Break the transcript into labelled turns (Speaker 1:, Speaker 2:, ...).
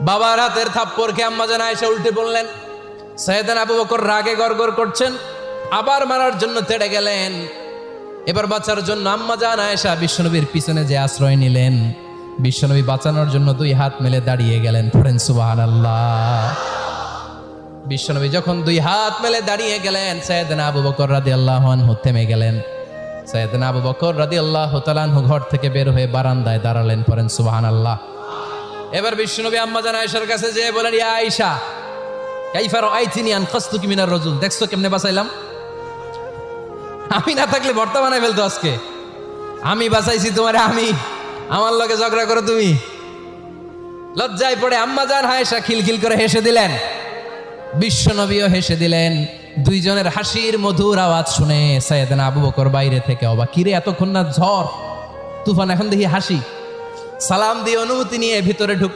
Speaker 1: বাবার হাতের থাপ্পড় খেয়ে আম্মা জান আয়েশা উল্টে পড়লেন। সাইয়েদনা আবু বকর রাগে গড়গড় করছেন, আবার মারার জন্য তেড়ে গেলেন। এবার বাঁচার জন্য আম্মা জান আয়েশা বিশ্বনবীর পিছনে যে আশ্রয় নিলেন, বিশ্বনবী বাঁচানোর জন্য দুই হাত মেলে দাঁড়িয়ে গেলেন। পড়েন সুবহানাল্লাহ। বিশ্বনবী যখন দুই হাত মেলে দাঁড়িয়ে গেলেন, সাইয়েদনা আবু বকর রাদিয়াল্লাহু আনহু থেমে গেলেন। সাইয়েদনা আবু বকর রাদিয়াল্লাহু তাআলা আনহু ঘর থেকে বের হয়ে বারান্দায় দাঁড়ালেন। পড়েন সুবহানাল্লাহ। এবার বিশ্বনবী আম্মা জান আয়েশার কাছে যেয়ে বলেন, ইয়া আয়েশা কাইফা রাআইতিনি আনকাসতুকি মিনার রাজুল, দেখছো কেমনে বাঁচাইলাম? আমি না থাকলে ভর্তা বানাই ফেলতো আজকে। আমি বাঁচাইছি তোমারে, আমি আমার লগে ঝগড়া করো তুমি। লজ্জায় পড়ে আম্মা জান আয়েশা খিলখিল করে হেসে দিলেন, বিশ্বনবীও হেসে দিলেন। দুইজনের হাসির মধুর আওয়াজ শুনে সাইয়েদনা আবু বকর বাইরে থেকে অবাক, কিরে এতক্ষণ না ঝড় তুফান, এখন দেখি হাসি। সালাম দিয়ে অনুমতি নিয়ে ভিতরে ঢুক